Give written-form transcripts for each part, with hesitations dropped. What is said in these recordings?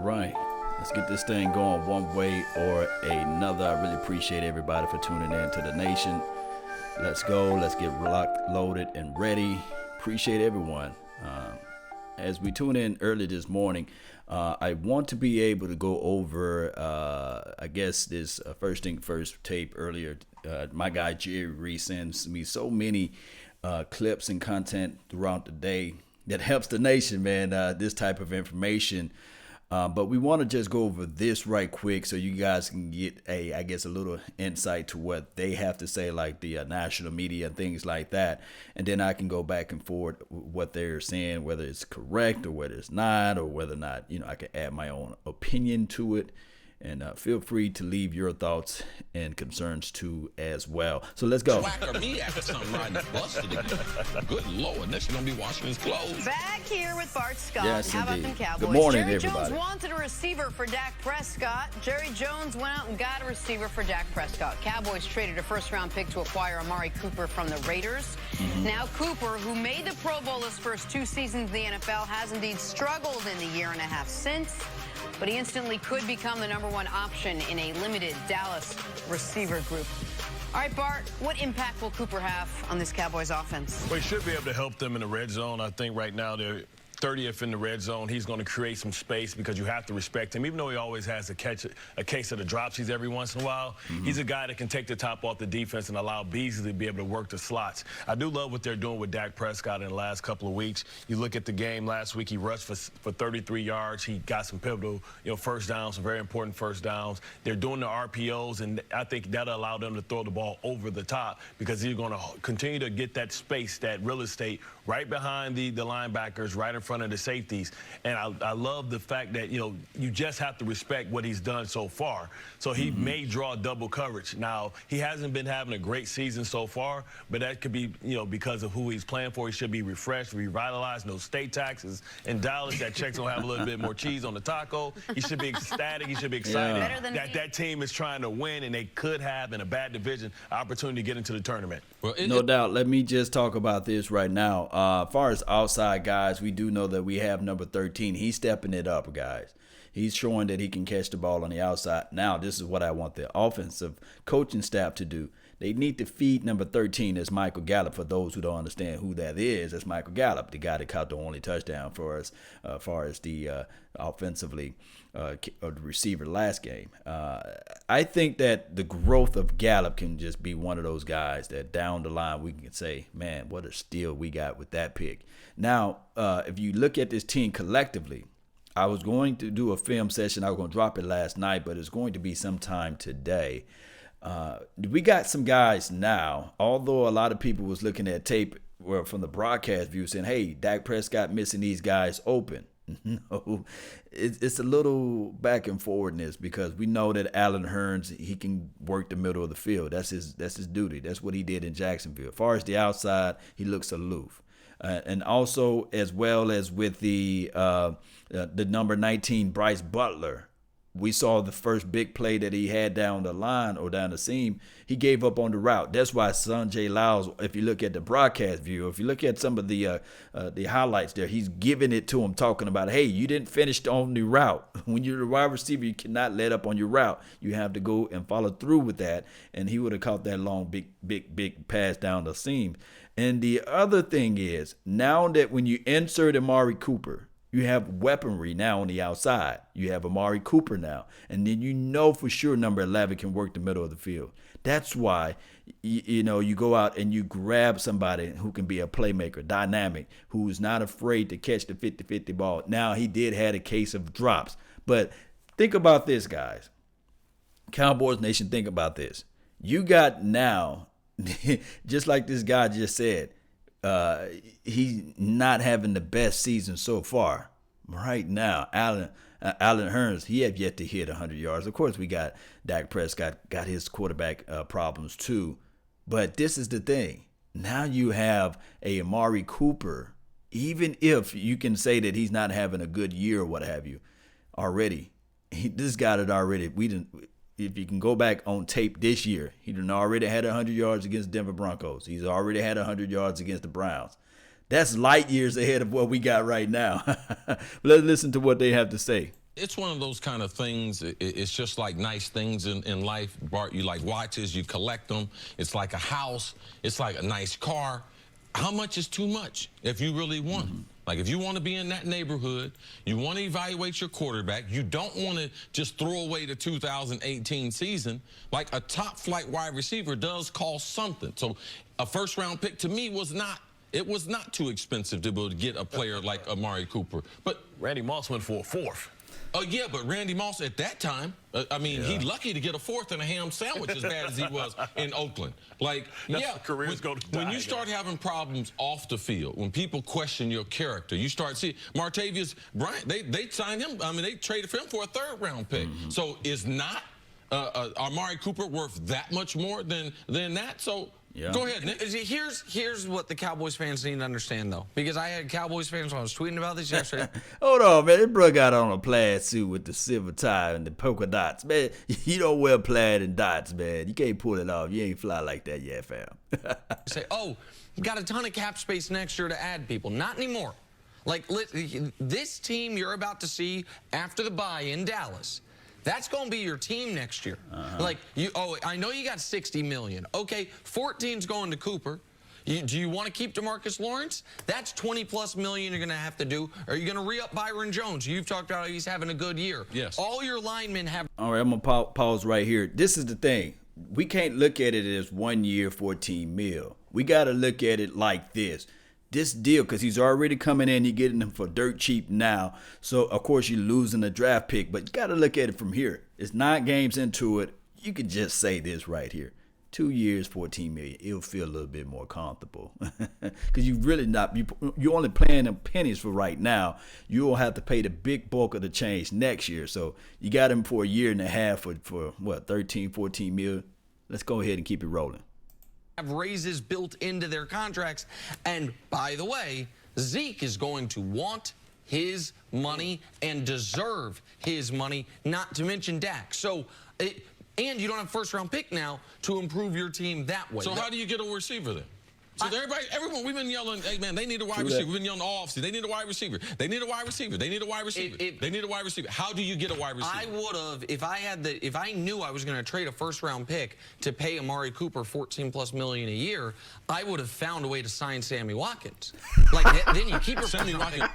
right. Let's get this thing going one way or another. I really appreciate everybody for tuning in to the nation. Let's go. Let's get locked, loaded, and ready. Appreciate everyone. As we tune in early this morning, I want to be able to go over, I guess, this First Thing First tape earlier. My guy Jerry Reese sends me so many clips and content throughout the day that helps the nation, man, this type of information. But we want to just go over this right quick so you guys can get a little insight to what they have to say, like the national media and things like that. And then I can go back and forth what they're saying, whether it's correct or whether it's not, or whether or not, I can add my own opinion to it. And feel free to leave your thoughts and concerns too as well. So let's go. Whacker me after something riding busted again. Good Lord, next you're going to be washing his clothes. Back here with Bart Scott. Yes, How about indeed. them Cowboys? Good morning, Jerry everybody. Jones wanted a receiver for Dak Prescott. Jerry Jones went out and got a receiver for Dak Prescott. Cowboys traded a first-round pick to acquire Amari Cooper from the Raiders. Now Cooper, who made the Pro Bowl his first 2 seasons in the NFL, has indeed struggled in the year and a half since. But he instantly could become the #1 option in a limited Dallas receiver group. All right, Bart, what impact will Cooper have on this Cowboys offense? Well, he should be able to help them in the red zone. I think right now they're 30th in the red zone. He's going to create some space because you have to respect him. Even though he always has a case of the dropsies every once in a while, he's a guy that can take the top off the defense and allow Beasley to be able to work the slots. I do love what they're doing with Dak Prescott in the last couple of weeks. You look at the game last week, he rushed for 33 yards. He got some pivotal, first downs, some very important first downs. They're doing the RPOs, and I think that'll allow them to throw the ball over the top because he's going to continue to get that space, that real estate right behind the linebackers, right in front of the safeties. And I love the fact that, you just have to respect what he's done so far. So he may draw double coverage. Now, he hasn't been having a great season so far, but that could be, because of who he's playing for. He should be refreshed, revitalized, no state taxes. In Dallas, that check's going to have a little bit more cheese on the taco. He should be ecstatic. He should be excited that team is trying to win, and they could have, in a bad division, opportunity to get into the tournament. Well, no doubt. Let me just talk about this right now. As far as outside guys, we do know that we have number 13. He's stepping it up, guys. He's showing that he can catch the ball on the outside. Now, this is what I want the offensive coaching staff to do. They need to feed number 13 as Michael Gallup. For those who don't understand who that is, that's Michael Gallup, the guy that caught the only touchdown for us as far as the offensively the receiver last game. I think that the growth of Gallup can just be one of those guys that down the line we can say, man, what a steal we got with that pick. Now, if you look at this team collectively, I was going to do a film session. I was going to drop it last night, but it's going to be sometime today. We got some guys now, although a lot of people was looking at tape from the broadcast view saying, hey, Dak Prescott missing these guys open. No, it's a little back and forwardness because we know that Allen Hurns, he can work the middle of the field. That's his duty. That's what he did in Jacksonville. As far as the outside, he looks aloof. And also, as well as with the number 19, Bryce Butler, we saw the first big play that he had down the line or down the seam. He gave up on the route. That's why Sanjay Lyles, if you look at the broadcast view, if you look at some of the highlights there, he's giving it to him, talking about, hey, you didn't finish on the route. When you're the wide receiver, you cannot let up on your route. You have to go and follow through with that. And he would have caught that long, big pass down the seam. And the other thing is, now that when you insert Amari Cooper, you have weaponry now on the outside. You have Amari Cooper now. And then for sure number 11 can work the middle of the field. That's why, you go out and you grab somebody who can be a playmaker, dynamic, who's not afraid to catch the 50-50 ball. Now, he did have a case of drops. But think about this, guys. Cowboys Nation, think about this. You got now, just like this guy just said, he's not having the best season so far. Right now, Allen Hurns, he have yet to hit 100 yards. Of course, we got Dak Prescott, got his quarterback problems too. But this is the thing. Now you have a Amari Cooper, even if you can say that he's not having a good year or what have you, already. This guy had already, if you can go back on tape this year, he done already had 100 yards against Denver Broncos. He's already had 100 yards against the Browns. That's light years ahead of what we got right now. Let's listen to what they have to say. It's one of those kind of things. It's just like nice things in life, Bart. You like watches, you collect them. It's like a house. It's like a nice car. How much is too much if you really want it? Like if you want to be in that neighborhood, you want to evaluate your quarterback, you don't want to just throw away the 2018 season, like a top flight wide receiver does cost something. So a first-round pick to me was not too expensive to be able to get a player like Amari Cooper. But Randy Moss went for a 4th. Oh, yeah, but Randy Moss at that time, I mean, he's lucky to get a 4th and a ham sandwich as bad as he was in Oakland. Like, when you start having problems off the field, when people question your character, you start seeing Martavius Bryant, they signed him. I mean, they traded for him for a 3rd-round pick. So is not Amari Cooper worth that much more than that? So go ahead, Nick. Here's what the Cowboys fans need to understand, though, because I had Cowboys fans when I was tweeting about this yesterday. Hold on, man. This bro got on a plaid suit with the silver tie and the polka dots. Man, you don't wear plaid and dots, man. You can't pull it off. You ain't fly like that yet, fam. Say, oh, you got a ton of cap space next year to add people. Not anymore. Like, this team you're about to see after the bye in Dallas, that's going to be your team next year. Like, I know you got $60 million. Okay, 14's going to Cooper. Do you want to keep DeMarcus Lawrence? That's $20+ million you're going to have to do. Are you going to re-up Byron Jones? You've talked about he's having a good year. Yes. All your linemen have. All right, I'm going to pause right here. This is the thing. We can't look at it as 1 year, 14 mil. We got to look at it like this. This deal, because he's already coming in, you're getting him for dirt cheap now. So, of course, you're losing a draft pick. But you got to look at it from here. It's 9 games into it. You could just say this right here. 2 years, $14 million. It'll feel a little bit more comfortable. Because you really not, you're only playing them pennies for right now. You'll have to pay the big bulk of the change next year. So you got him for a year and a half for what, 13, 14 million? Let's go ahead and keep it rolling. Have raises built into their contracts. And by the way, Zeke is going to want his money and deserve his money, not to mention Dak. So, and you don't have first-round pick now to improve your team that way. So how do you get a receiver then? So everyone, we've been yelling, hey, man, they need a wide receiver. We've been yelling all offseason. They need a wide receiver. They need a wide receiver. They need a wide receiver. They need a wide receiver. How do you get a wide receiver? I would have, if I knew I was going to trade a first-round pick to pay Amari Cooper $14+ million a year, I would have found a way to sign Sammy Watkins. Like, then you keep Sammy Watkins.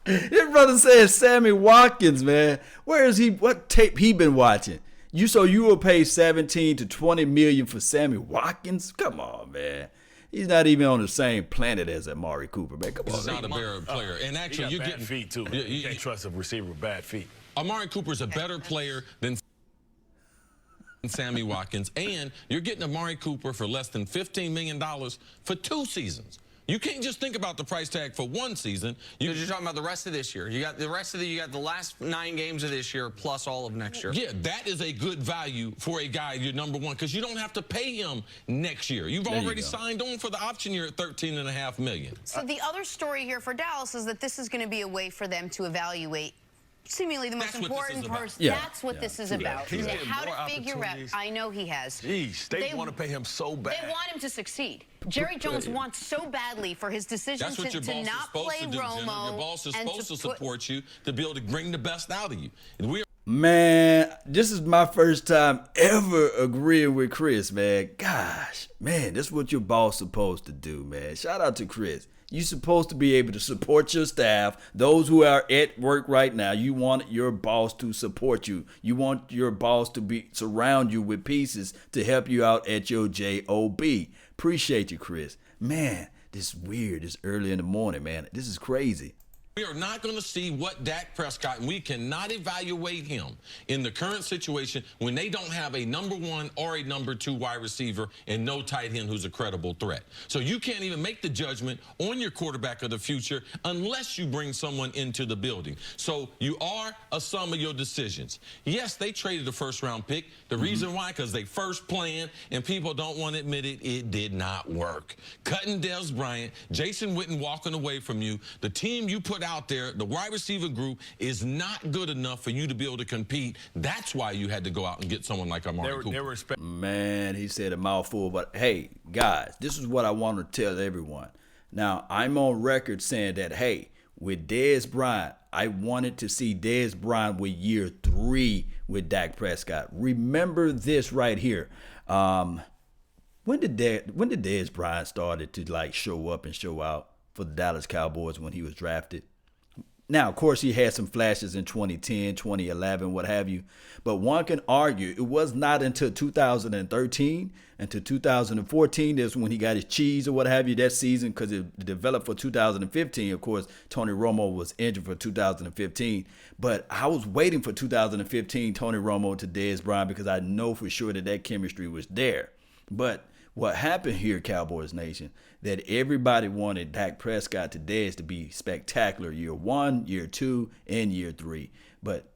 This brother says Sammy Watkins, man. Where is he? What tape he been watching? So you will pay 17 to 20 million for Sammy Watkins? Come on, man. He's not even on the same planet as Amari Cooper, man. Come on. He's not a better player. And actually, you're getting feet too. You can't trust a receiver with bad feet. Amari Cooper's a better player than Sammy Watkins, and you're getting Amari Cooper for less than $15 million for 2 seasons. You can't just think about the price tag for 1 season. You're talking about the rest of this year. You got the last 9 games of this year plus all of next year. Yeah, that is a good value for a guy, your number 1, because you don't have to pay him next year. You've already signed on for the option year at $13.5 million. So the other story here for Dallas is that this is going to be a way for them to evaluate seemingly the most important person. That's what this is about. He's How to figure out. I know he has. Jeez, they want to pay him so bad. They want him to succeed. Jerry Jones wants so badly for his decision to not play Romo. Your boss is supposed to support you to be able to bring the best out of you. Man, this is my first time ever agreeing with Chris, man. Gosh, man, this is what your boss supposed to do, man. Shout out to Chris. You're supposed to be able to support your staff, those who are at work right now. You want your boss to support you. You want your boss to surround you with pieces to help you out at your job. Appreciate you, Chris. Man, this is weird. It's early in the morning, man. This is crazy. We are not going to see what Dak Prescott, and we cannot evaluate him in the current situation when they don't have a number 1 or a number 2 wide receiver and no tight end who's a credible threat. So you can't even make the judgment on your quarterback of the future unless you bring someone into the building. So you are a sum of your decisions. Yes, they traded the first-round pick. The reason why, because they first planned, and people don't want to admit it, it did not work. Cutting Dez Bryant, Jason Witten walking away from you, the team you put out there, the wide receiver group is not good enough for you to be able to compete. That's why you had to go out and get someone like Amari Cooper. Man, he said a mouthful, but hey, guys, this is what I want to tell everyone. Now, I'm on record saying that, hey, with Dez Bryant, I wanted to see Dez Bryant with year 3 with Dak Prescott. Remember this right here. When did Dez Bryant started to like show up and show out for the Dallas Cowboys when he was drafted? Now, of course, he had some flashes in 2010, 2011, what have you. But one can argue it was not until 2013 and to 2014 that's when he got his cheese or what have you that season, because it developed for 2015. Of course, Tony Romo was injured for 2015. But I was waiting for 2015 Tony Romo to Dez Bryant because I know for sure that chemistry was there. But what happened here, Cowboys Nation, that everybody wanted Dak Prescott to Dez to be spectacular year 1, year 2, and year 3. But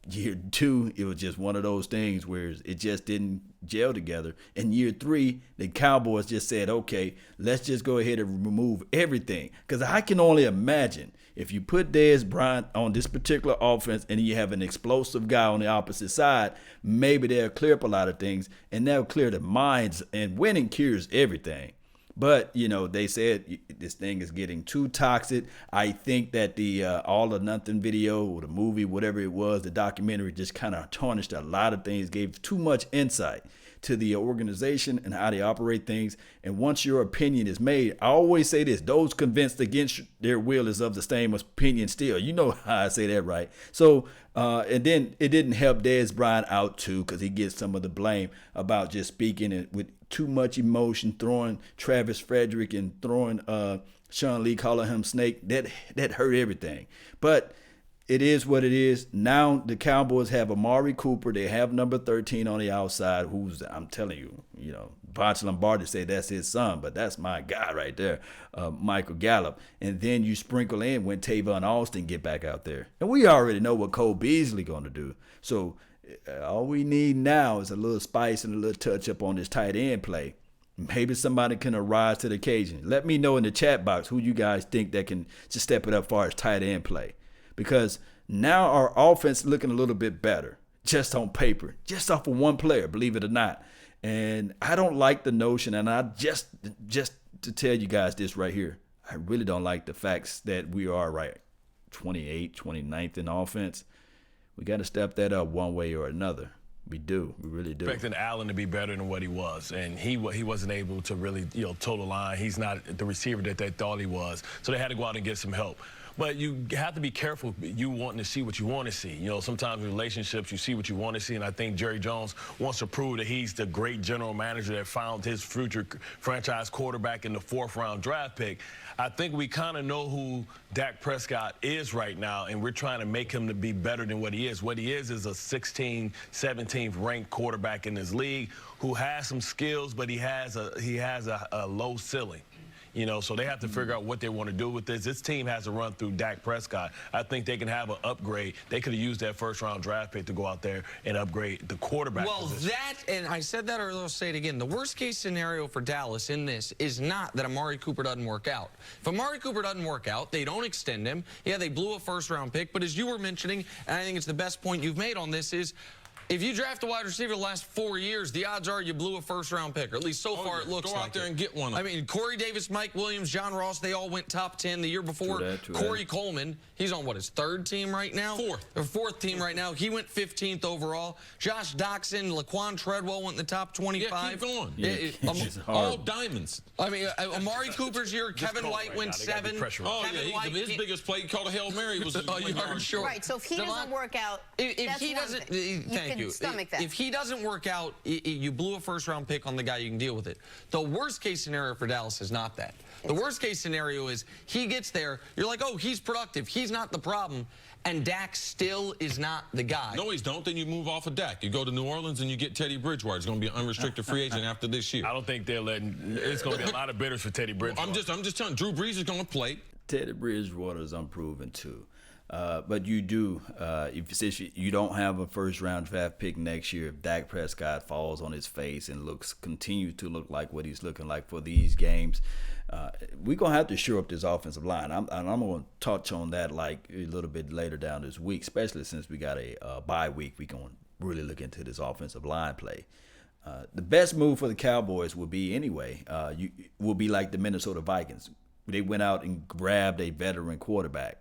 year 2, it was just one of those things where it just didn't gel together. In year 3, the Cowboys just said, okay, let's just go ahead and remove everything. Because I can only imagine if you put Dez Bryant on this particular offense and you have an explosive guy on the opposite side, maybe they'll clear up a lot of things and they'll clear the minds, and winning cures everything. But, they said this thing is getting too toxic. I think that the All or Nothing video or the movie, whatever it was, the documentary just kind of tarnished a lot of things, gave too much insight to the organization and how they operate things. And once your opinion is made, I always say this, those convinced against their will is of the same opinion still. You know how I say that, right? So, and then it didn't help Dez Bryant out too, because he gets some of the blame about just speaking with too much emotion, throwing Travis Frederick and throwing Sean Lee, calling him Snake. That hurt everything. But it is what it is. Now the Cowboys have Amari Cooper. They have number 13 on the outside, who's, I'm telling you, Vontae Lombardi said that's his son, but that's my guy right there, Michael Gallup. And then you sprinkle in when Tavon Austin get back out there. And we already know what Cole Beasley going to do. So all we need now is a little spice and a little touch up on this tight end play. Maybe somebody can arise to the occasion. Let me know in the chat box who you guys think that can just step it up as far as tight end play. Because now our offense is looking a little bit better, just on paper, just off of one player, believe it or not. And I don't like the notion, and I just to tell you guys this right here, I really don't like the facts that we are 28th, 29th in offense. We got to step that up one way or another. We do. We really do. Expecting Allen to be better than what he was, and he wasn't able to really, toe the line. He's not the receiver that they thought he was, so they had to go out and get some help. But you have to be careful, you wanting to see what you want to see. Sometimes in relationships, you see what you want to see, and I think Jerry Jones wants to prove that he's the great general manager that found his future franchise quarterback in the 4th-round draft pick. I think we kind of know who Dak Prescott is right now, and we're trying to make him to be better than what he is. What he is a 16th, 17th ranked quarterback in this league who has some skills, but he has a low ceiling. So they have to figure out what they want to do with this. This team has to run through Dak Prescott. I think they can have an upgrade. They could have used that 1st-round draft pick to go out there and upgrade the quarterback position. And I said that earlier, I'll say it again. The worst-case scenario for Dallas in this is not that Amari Cooper doesn't work out. If Amari Cooper doesn't work out, they don't extend him. Yeah, they blew a 1st-round pick, but as you were mentioning, and I think it's the best point you've made on this, is if you draft a wide receiver the last 4 years, the odds are you blew a 1st-round pick, or at least so far it looks like. Go out there and get one. I mean, Corey Davis, Mike Williams, John Ross, they all went top 10 the year before. Corey Coleman, he's on, his 3rd team right now? 4th. Or 4th team right now. He went 15th overall. Josh Doxson, Laquan Treadwell went in the top 25. Yeah, keep going. All diamonds. I mean, Amari Cooper's year, Kevin White went 7. Oh, yeah, his biggest play, he called a Hail Mary, was a yard short. Right, so if he doesn't work out, if he doesn't, thank you. Stomach that. If he doesn't work out, you blew a 1st-round pick on the guy, you can deal with it. The worst-case scenario for Dallas is not that. The worst-case scenario is he gets there, you're like, oh, he's productive, he's not the problem, and Dak still is not the guy. No, he's don't. Then you move off of Dak. You go to New Orleans and you get Teddy Bridgewater. He's going to be an unrestricted free agent after this year. I don't think they're letting. It's going to be a lot of bidders for Teddy Bridgewater. I'm just telling you, Drew Brees is going to play. Teddy Bridgewater is unproven too. But you do, since you don't have a 1st-round draft pick next year, if Dak Prescott falls on his face and continues to look like what he's looking like for these games, we're going to have to shore up this offensive line. I'm going to touch on that like a little bit later down this week, especially since we got a bye week. We're going to really look into this offensive line play. The best move for the Cowboys would be like the Minnesota Vikings. They went out and grabbed a veteran quarterback.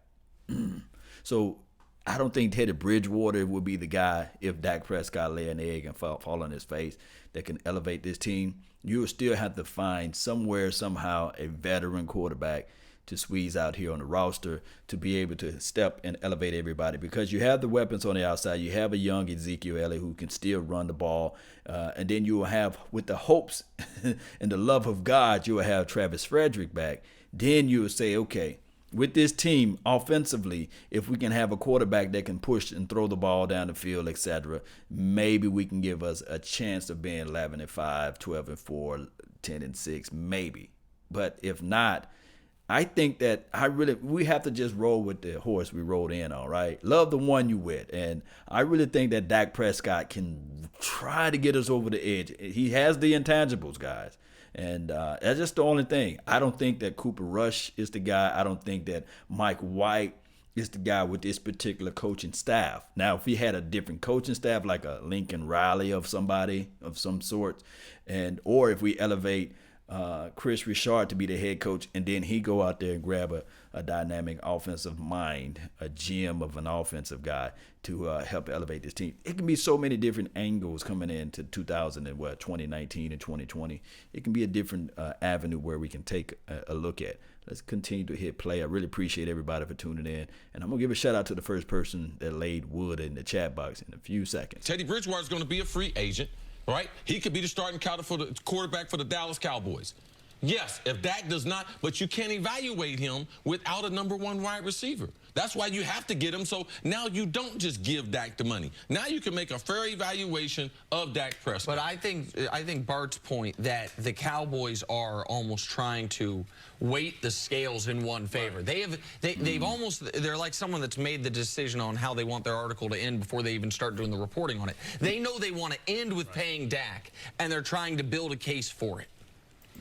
So I don't think Teddy Bridgewater would be the guy if Dak Prescott lay an egg and fall on his face that can elevate this team. You will still have to find somewhere, somehow, a veteran quarterback to squeeze out here on the roster to be able to step and elevate everybody, because you have the weapons on the outside. You have a young Ezekiel Elliott who can still run the ball. And then you will have, with the hopes and the love of God, you will have Travis Frederick back. Then you will say, okay, with this team offensively, if we can have a quarterback that can push and throw the ball down the field, etc., maybe we can give us a chance of being 11-5, 12-4, 10-6, maybe. But if not, I think that we have to just roll with the horse we rode in on, right? Love the one you with. And I really think that Dak Prescott can try to get us over the edge. He has the intangibles, guys. And that's just the only thing. I don't think that Cooper Rush is the guy. I don't think that Mike White is the guy with this particular coaching staff. Now, if he had a different coaching staff, like a Lincoln Riley of somebody of some sort, or if we elevate Chris Richard to be the head coach, and then he go out there and grab a dynamic offensive mind, a gem of an offensive guy to help elevate this team. It can be so many different angles coming into 2019 and 2020. It can be a different avenue where we can take a look at. Let's continue to hit play. I really appreciate everybody for tuning in. And I'm going to give a shout out to the first person that laid wood in the chat box in a few seconds. Teddy Bridgewater is going to be a free agent. Right? He could be the starting quarterback for the Dallas Cowboys. Yes, if Dak does not, but you can't evaluate him without a number one wide receiver. That's why you have to get him. So now you don't just give Dak the money. Now you can make a fair evaluation of Dak Prescott. But I think Bart's point that the Cowboys are almost trying to weight the scales in one favor. They're like someone that's made the decision on how they want their article to end before they even start doing the reporting on it. They know they want to end with paying Dak, and they're trying to build a case for it.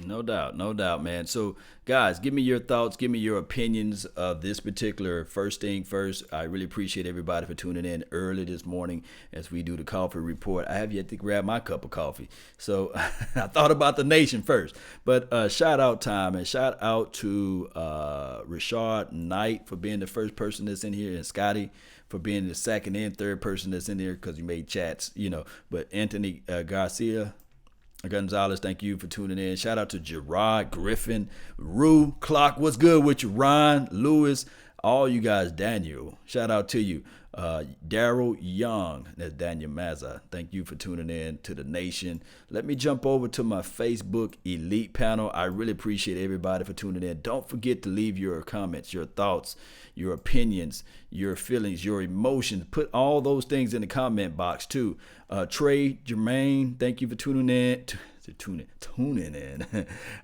No doubt, man. So, guys, give me your thoughts. Give me your opinions of this particular First Thing First. I really appreciate everybody for tuning in early this morning as we do the coffee report. I have yet to grab my cup of coffee. So, I thought about the nation first. But shout out time, and shout out to Rashard Knight for being the first person that's in here, and Scotty for being the second and third person that's in here because you made chats, But Anthony Garcia Gonzalez, thank you for tuning in. Shout out to Gerard Griffin, Rue Clock. What's good with you? Ron, Lewis, all you guys. Daniel, shout out to you. Daryl Young, that's Daniel Mazza. Thank you for tuning in to the nation. Let me jump over to my Facebook Elite panel. I really appreciate everybody for tuning in. Don't forget to leave your comments, your thoughts, your opinions, your feelings, your emotions. Put all those things in the comment box too. Trey Jermaine, thank you for tuning in. Tuning in.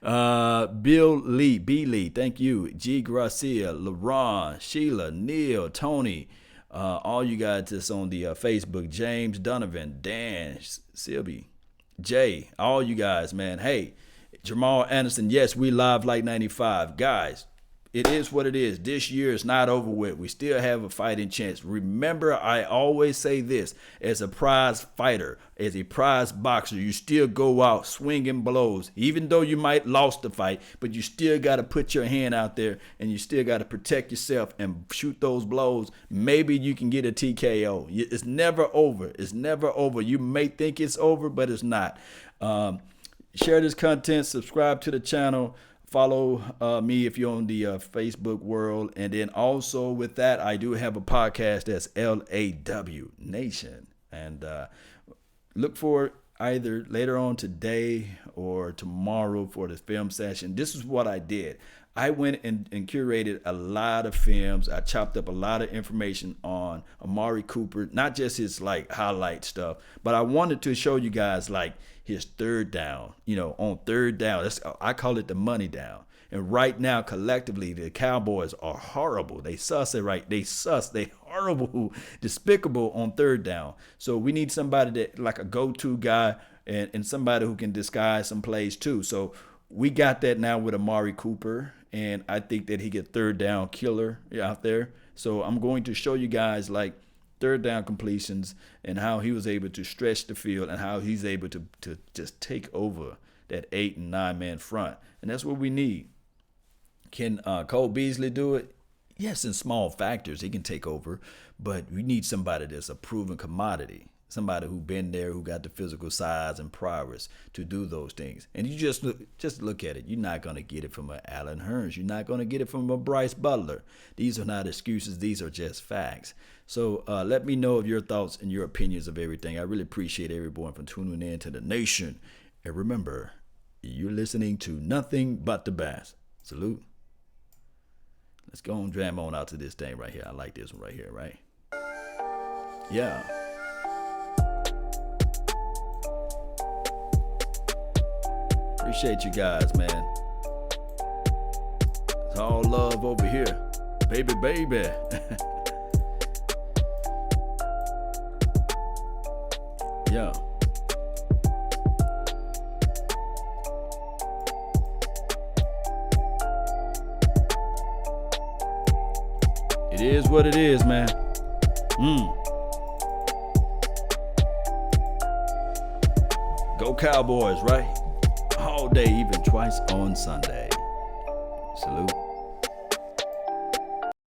Bill Lee, B. Lee, thank you. G. Gracia, LaRon, Sheila, Neil, Tony, all you guys that's on the Facebook, James, Donovan, Dan, Sylvie, Jay, all you guys, man. Hey, Jamal Anderson, yes, we live like 95. Guys, it is what it is. This year is not over with. We still have a fighting chance. Remember, I always say this, as a prize fighter, as a prize boxer, you still go out swinging blows. Even though you might lost the fight, but you still got to put your hand out there and you still got to protect yourself and shoot those blows. Maybe you can get a TKO. It's never over. It's never over. You may think it's over, but it's not. Share this content. Subscribe to the channel. Follow me if you're on the Facebook world. And then also with that, I do have a podcast that's LAW Nation. And look for either later on today or tomorrow for the film session. This is what I did. I went and curated a lot of films. I chopped up a lot of information on Amari Cooper, not just his highlight stuff, but I wanted to show you guys his third down, on third down. I call it the money down. And right now, collectively, the Cowboys are horrible. They sus it right. They horrible, despicable on third down. So we need somebody that like a go-to guy and somebody who can disguise some plays too. So we got that now with Amari Cooper. And I think that he get third down killer out there. So I'm going to show you guys third down completions and how he was able to stretch the field and how he's able to just take over that 8 and 9 man front. And that's what we need. Can Cole Beasley do it? Yes, in small factors, he can take over, but we need somebody that's a proven commodity, somebody who been there, who got the physical size and prowess to do those things. And you just look at it. You're not going to get it from an Allen Hurns. You're not going to get it from a Bryce Butler. These are not excuses. These are just facts. So let me know of your thoughts and your opinions of everything. I really appreciate everyone for tuning in to the nation. And remember, you're listening to nothing but the best. Salute. Let's go and jam on out to this thing right here. I like this one right here, right? Yeah. Appreciate you guys, man. It's all love over here. Baby, baby. Yeah. It is what it is, man. Go Cowboys, right? All day, even twice on Sunday. Salute.